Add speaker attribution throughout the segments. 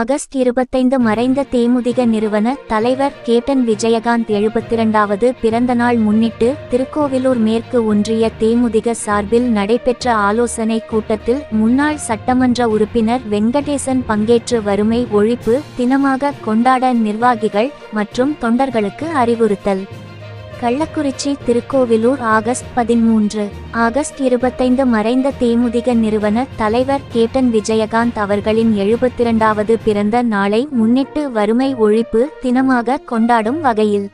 Speaker 1: August 25 மறைந்த தேமுதிக நிறுவன தலைவர் கேப்டன் விஜயகாந்த் 72வது பிறந்தநாள் முன்னிட்டு திருக்கோவிலூர் மேற்கு ஒன்றிய தேமுதிக சார்பில் நடைபெற்ற ஆலோசனை கூட்டத்தில் முன்னாள் சட்டமன்ற உறுப்பினர் வெங்கடேசன் பங்கேற்று வறுமை ஒழிப்பு தினமாக கொண்டாட நிர்வாகிகள் மற்றும் தொண்டர்களுக்கு அறிவுறுத்தல். கள்ளக்குறிச்சி திருக்கோவிலூர் ஆகஸ்ட் 13. ஆகஸ்ட் 25 மறைந்த தேமுதிக நிறுவன தலைவர் கேப்டன் விஜயகாந்த் அவர்களின் 72வது பிறந்த நாளை முன்னிட்டு வறுமை ஒழிப்பு தினமாக கொண்டாடும் வகையில்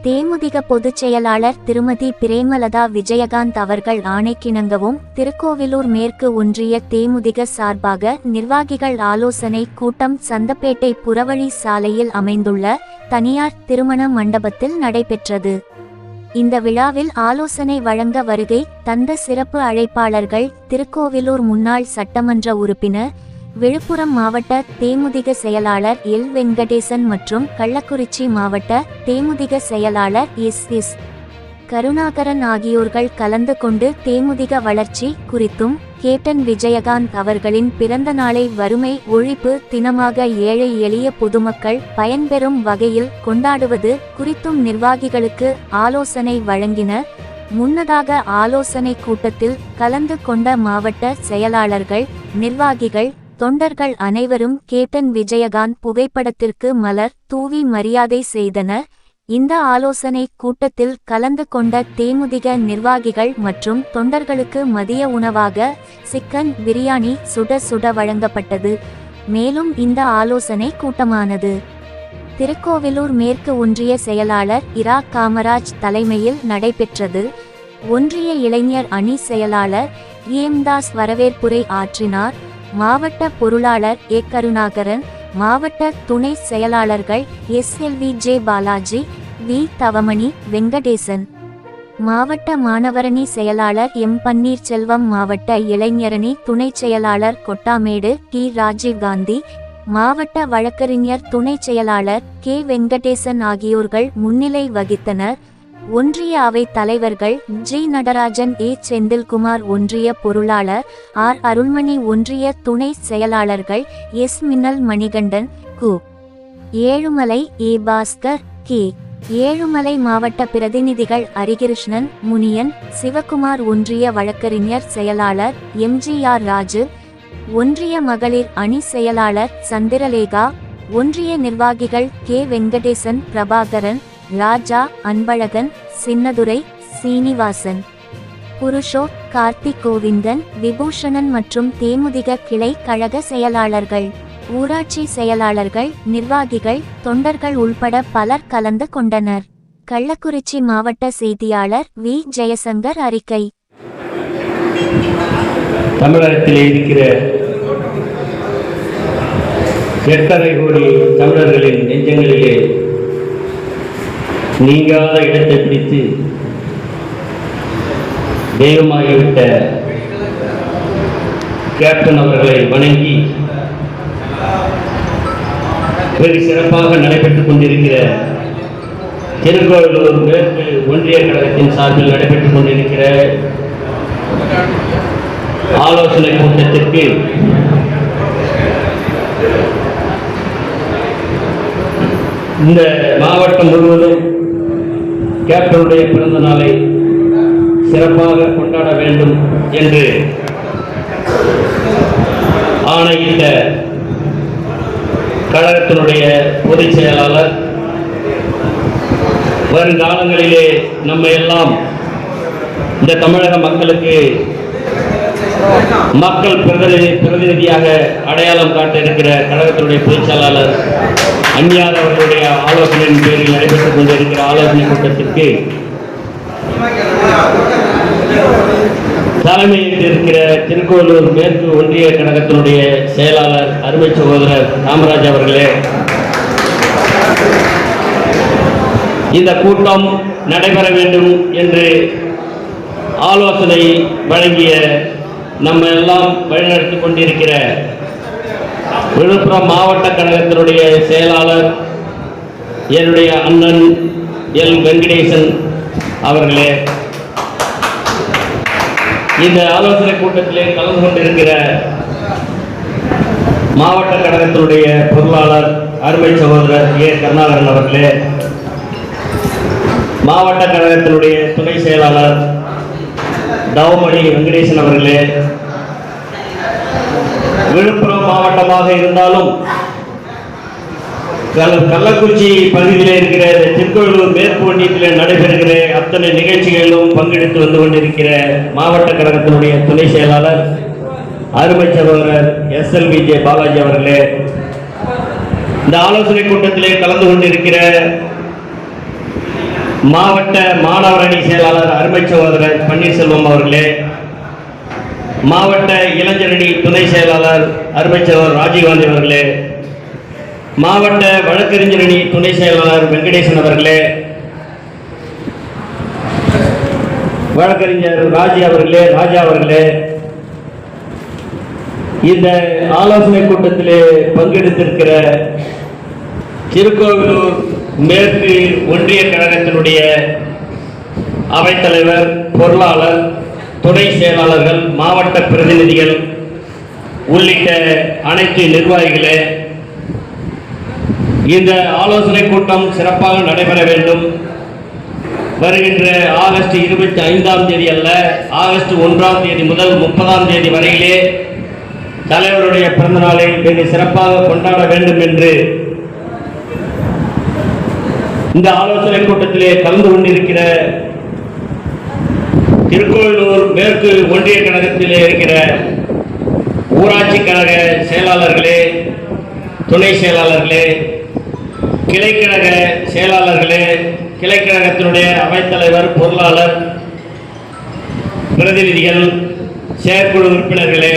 Speaker 1: தேமுதிக பொதுச் செயலாளர் திருமதி பிரேமலதா விஜயகாந்த் அவர்கள் ஆணைக்கிணங்கவும் திருக்கோவிலூர் மேற்கு ஒன்றிய தேமுதிக சார்பாக நிர்வாகிகள் ஆலோசனை கூட்டம் சந்தப்பேட்டை புறவழி சாலையில் அமைந்துள்ள தனியார் திருமண மண்டபத்தில் நடைபெற்றது. இந்த விழாவில் ஆலோசனை வழங்க வருகை தந்த சிறப்பு அழைப்பாளர்கள் திருக்கோவிலூர் முன்னாள் சட்டமன்ற உறுப்பினர் விழுப்புரம் மாவட்ட தேமுதிக செயலாளர் எல் வெங்கடேசன் மற்றும் கள்ளக்குறிச்சி மாவட்ட தேமுதிக செயலாளர் எஸ் கருணாகரன் ஆகியோர்கள் கலந்து கொண்டு தேமுதிக வளர்ச்சி குறித்தும் கேப்டன் விஜயகாந்த் அவர்களின் பிறந்த நாளை வறுமை ஒழிப்பு தினமாக ஏழை எளிய பொதுமக்கள் பயன்பெறும் வகையில் கொண்டாடுவது குறித்தும் நிர்வாகிகளுக்கு ஆலோசனை வழங்கினர். முன்னதாக ஆலோசனை கூட்டத்தில் கலந்து கொண்ட மாவட்ட செயலாளர்கள் நிர்வாகிகள் தொண்டர்கள் அனைவரும் கேப்டன் விஜயகாந்த் புகைப்படத்திற்கு மலர் தூவி மரியாதை செய்தனர். இந்த ஆலோசனை கூட்டத்தில் கலந்து கொண்ட தேமுதிக நிர்வாகிகள் மற்றும் தொண்டர்களுக்கு மதிய உணவாக சிக்கன் பிரியாணி சுட சுட வழங்கப்பட்டது. மேலும் இந்த ஆலோசனை கூட்டமானது திருக்கோவிலூர் மேற்கு ஒன்றிய செயலாளர் இரா காமராஜ் தலைமையில் நடைபெற்றது. ஒன்றிய இளைஞர் அணி செயலாளர் ஏம்தாஸ் வரவேற்புரை ஆற்றினார். மாவட்ட பொருளாளர் ஏ கருணாகரன், மாவட்ட துணை செயலாளர்கள் SLV பாலாஜி, வி தவமணி, வெங்கடேசன், மாவட்ட மாணவரணி செயலாளர் எம் பன்னீர்செல்வம், மாவட்ட இளைஞரணி துணை செயலாளர் கொட்டாமேடு டி ராஜீவ்காந்தி, மாவட்ட வழக்கறிஞர் துணை செயலாளர் கே வெங்கடேசன் ஆகியோர்கள் முன்னிலை வகித்தனர். ஒன்றிய அவை தலைவர்கள் ஜி நடராஜன், ஏ செந்தில்குமார், ஒன்றிய பொருளாளர் ஆர் அருள்மணி, ஒன்றிய துணை செயலாளர்கள் எஸ் மின்னல் மணிகண்டன், கு ஏழுமலை, ஏ பாஸ்கர், கே ஏழுமலை, மாவட்ட பிரதிநிதிகள் அரிகிருஷ்ணன், முனியன், சிவகுமார், ஒன்றிய வழக்கறிஞர் செயலாளர் MGR ராஜு, ஒன்றிய மகளிர் அணி செயலாளர் சந்திரலேகா, ஒன்றிய நிர்வாகிகள் கே வெங்கடேசன், பிரபாகரன், ராஜா, அன்பழகன், சின்னதுரை, சீனிவாசன், புருஷோ, கார்த்திக் கோவிந்தன், விபூஷணன் மற்றும் தேமுதிக கிளை கழக செயலாளர்கள், ஊராட்சி செயலாளர்கள், நிர்வாகிகள், தொண்டர்கள் உள்பட பலர் கலந்து கொண்டனர். கள்ளக்குறிச்சி மாவட்ட செய்தியாளர் வி ஜெயசங்கர் அறிக்கை.
Speaker 2: தமிழகத்தில் இருக்கிற 8.5 கோடி தமிழர்களின் நெஞ்சங்களிலே நீங்காத இடத்தை பிடித்து தெய்வமாகிவிட்ட கேப்டன் அவர்களை வணங்கி வெகு சிறப்பாக நடைபெற்றுக் கொண்டிருக்கிற திருக்கோவிலூர் மேற்கு ஒன்றிய கழகத்தின் சார்பில் நடைபெற்றுக் கொண்டிருக்கிற ஆலோசனை கூட்டத்திற்கு இந்த மாவட்டம் முழுவதும் கேப்டனுடைய பிறந்த நாளை சிறப்பாக கொண்டாட வேண்டும் என்று ஆணையிட்ட கழகத்தினுடைய பொதுச் செயலாளர் வருங்காலங்களிலே நம்ம எல்லாம் இந்த தமிழக மக்களுக்கு மக்கள் பிரதிநிதியாக அடையாளம் காட்ட இருக்கிற கழகத்தினுடைய பொதுச் செயலாளர் அந்நியார் அவர்களுடைய ஆலோசனையின் பேரில் நடைபெற்றுக் கொண்டிருக்கிற ஆலோசனை கூட்டத்திற்கு தலைமையேற்றிருக்கிற திருக்கோவிலூர் மேற்கு ஒன்றிய கழகத்தினுடைய செயலாளர் அருமை சகோதரர் காமராஜ் அவர்களே, இந்த கூட்டம் நடைபெற வேண்டும் என்று ஆலோசனை வழங்கிய நம்ம எல்லாம் வழிநடத்திக் கொண்டிருக்கிற விழுப்புரம் மாவட்ட கழகத்தினுடைய செயலாளர் என்னுடைய அண்ணன் எல் வெங்கடேசன் அவர்களே, இந்த ஆலோசனை கூட்டத்திலே கலந்து கொண்டிருக்கிற மாவட்ட கழகத்தினுடைய பொருளாளர் அருமை சகோதரர் ஏ கருணாகரன் அவர்களே, மாவட்ட கழகத்தினுடைய துணை செயலாளர் தவமணி வெங்கடேசன் அவர்களே, விழுப்புரம் மாவட்டமாக இருந்தாலும் கள்ளக்குறிச்சி பகுதியில் இருக்கிற திருக்கோவிலூர் மேற்கு ஒன்றியத்தில் நடைபெறுகிற அத்தனை நிகழ்ச்சிகளிலும் பங்கெடுத்து வந்து கொண்டிருக்கிற மாவட்ட கழகத்தினுடைய துணை செயலாளர் அருமை சகோதரர் SLVJ பாலாஜி அவர்களே, இந்த ஆலோசனை கூட்டத்திலே கலந்து கொண்டிருக்கிற மாவட்ட மாணவர் அணி செயலாளர் அருமை சகோதரர் பன்னீர்செல்வம் அவர்களே, மாவட்ட இளைஞரணி துணை செயலாளர் அருமை சகோதரர் ராஜீவ்காந்தி அவர்களே, மாவட்ட வழக்கறிஞர் அணி துணை செயலாளர் வெங்கடேசன் அவர்களே, வழக்கறிஞர் ராஜா அவர்களே, இந்த ஆலோசனை கூட்டத்திலே பங்கெடுத்திருக்கிற திருக்கோவிலூர் மேற்கு ஒன்றிய கழகத்தினுடைய அவைத்தலைவர், பொருளாளர், துணை செயலாளர்கள், மாவட்ட பிரதிநிதிகள் உள்ளிட்ட அனைத்து நிர்வாகிகளே, இந்த ஆலோசனை கூட்டம் சிறப்பாக நடைபெற வேண்டும். வருகின்ற ஆகஸ்ட் 25ஆம் தேதி அல்ல, ஆகஸ்ட் 1ஆம் தேதி முதல் 30ஆம் தேதி வரையிலே தலைவருடைய பிறந்த நாளை வெகு சிறப்பாக கொண்டாட வேண்டும் என்று இந்த ஆலோசனை கூட்டத்திலே கலந்து கொண்டிருக்கிற திருக்கோவிலூர் மேற்கு ஒன்றிய கழகத்திலே இருக்கிற ஊராட்சி கழக செயலாளர்களே, துணை செயலாளர்களே, கிளைக்கழக செயலாளர்களே, கிளைக்கழகத்தினுடைய அவைத்தலைவர், பொருளாளர், பிரதிநிதிகள், செயற்குழு உறுப்பினர்களே,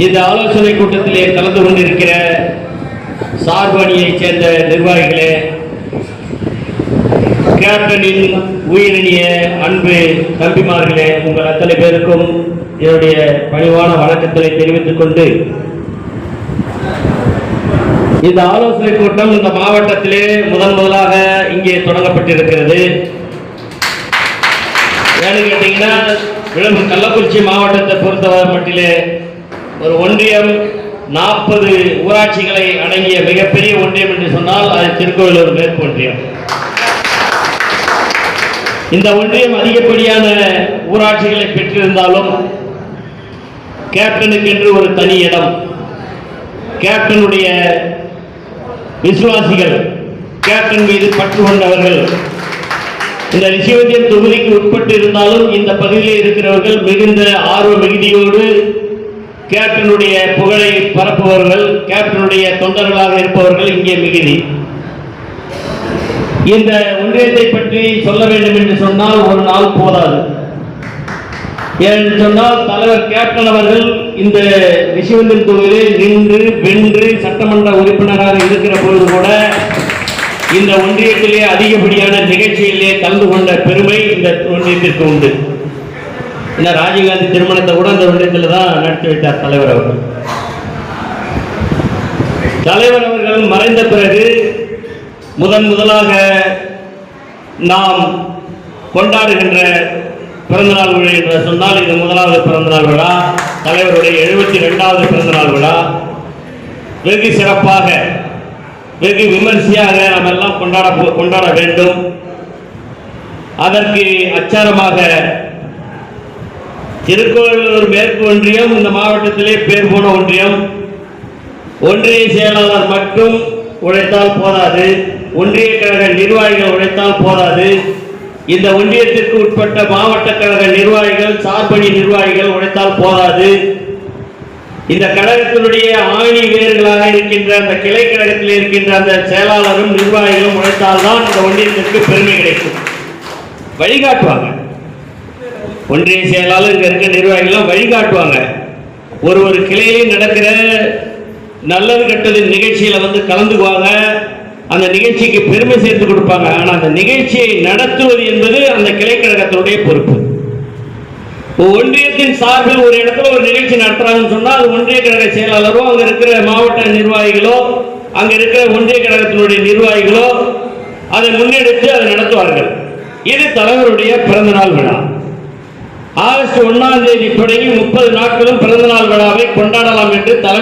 Speaker 2: இந்த ஆலோசனை கூட்டத்திலே கலந்து கொண்டிருக்கிற சார்பு அணியைச் சேர்ந்த நிர்வாகிகளே, கேப்டனின் உயிரினிய அன்பு தம்பிமார்களே, உங்கள் அத்தனை பேருக்கும் என்னுடைய பணிவான வணக்கத்தை தெரிவித்துக் கொண்டு, இந்த ஆலோசனை கூட்டம் இந்த மாவட்டத்திலே முதலாக இங்கே தொடங்கப்பட்டிருக்கிறது. ஏன்னு கேட்டீங்கன்னா, கள்ளக்குறிச்சி மாவட்டத்தை பொறுத்தவரை மட்டிலே ஒரு ஒன்றியம் 40 ஊராட்சிகளை அடங்கிய மிகப்பெரிய ஒன்றியம் என்று சொன்னால் அது திருக்கோவிலூர் மேற்கு ஒன்றியம். இந்த ஒன்றியம் அதிகப்படியான ஊராட்சிகளை பெற்றிருந்தாலும் கேப்டனுக்கு என்று ஒரு தனி இடம். கேப்டனுடைய விசுவாசிகள், கேப்டன் மீது பற்று கொண்டவர்கள் இந்த ரிஷிவந்தியம் தொகுதிக்கு உட்பட்டு இருந்தாலும் இந்த பகுதியில் இருக்கிறவர்கள் மிகுந்த ஆர்வ மிகுதியோடு கேப்டனுடைய புகழை பரப்புபவர்கள், கேப்டனுடைய தொண்டர்களாக இருப்பவர்கள் இங்கே மிகுதி. இந்த ஒன்றியத்தை பற்றி சொல்ல வேண்டும் என்று சொன்னால் ஒரு நாள் போதாது. ஏனென்று சொன்னால் தலைவர் கேப்டன் அவர்கள் இந்த ரிஷிவந்தியம் தொகுதியில் நின்று வென்று சட்டமன்ற உறுப்பினராக இருக்கிற பொழுது கூட இந்த ஒன்றியத்திலே அதிகப்படியான நிகழ்ச்சியிலே கலந்து கொண்ட பெருமை இந்த ஒன்றியத்திற்கு உண்டு. இந்த ராஜீவ்காந்தி திருமணத்தை கூட இந்த ஒன்றியத்தில் தான் நடத்தி வைத்தார் தலைவர் அவர்கள். தலைவர் அவர்கள் மறைந்த பிறகு முதலாக நாம் கொண்டாடுகின்ற பிறந்தநாள் விழா என்று சொன்னால் இது முதலாவது பிறந்தநாள் விழா, தலைவருடைய 72வது பிறந்தநாள் விழா. வெகு சிறப்பாக வெகு விமர்சையாக நாம் எல்லாம் கொண்டாட வேண்டும். அதற்கு அச்சாரமாக திருக்கோவிலூர் மேற்கு ஒன்றியம் இந்த மாவட்டத்திலே பேர் போன ஒன்றியம். ஒன்றிய செயலாளர் மட்டும் உழைத்தால் போதாது, ஒன்றிய கழக நிர்வாகிகள் உழைத்தால் போதாது, இந்த ஒன்றியத்திற்கு உட்பட்ட மாவட்ட கழக நிர்வாகிகள், சார்பணி நிர்வாகிகள் உழைத்தால் போதாது. இந்த கழகத்தினுடைய ஆணி வேர்களாக இருக்கின்ற அந்த கிளை கழகத்தில் இருக்கின்ற அந்த செயலாளரும் நிர்வாகிகளும் உழைத்தால்தான் இந்த ஒன்றியத்திற்கு பெருமை கிடைக்கும். வழிகாட்டுவாங்க. ஒன்றிய செயலாளர் இங்க இருக்க நிர்வாகிகளும் வழிகாட்டுவாங்க. ஒரு கிளையிலே நடக்கிற நல்லது கெட்டது நிகழ்ச்சியில வந்து கலந்துக்குவாங்க. அந்த நிகழ்ச்சிக்கு பெருமை சேர்த்து கொடுப்பாங்க. ஆனால் அந்த நிகழ்ச்சியை நடத்துவது என்பது அந்த கிளைக்கழகத்தினுடைய பொறுப்பு. ஒன்றியத்தின் சார்பில் ஒரு இடத்துல ஒரு நிகழ்ச்சி நடத்துறாங்கன்னு சொன்னால் அது ஒன்றிய கழக செயலாளரோ, அங்க இருக்கிற மாவட்ட நிர்வாகிகளோ, அங்க இருக்கிற ஒன்றிய கழகத்தினுடைய நிர்வாகிகளோ அதை முன்னெடுத்து அதை நடத்துவார்கள். இது தலைவருடைய பிறந்தநாள் விழா. ஆகஸ்ட் 1ஆம் தேதி தொடங்கி 30 நாட்களும் பிறந்தநாள் விழாவை கொண்டாடலாம் என்று தலைமை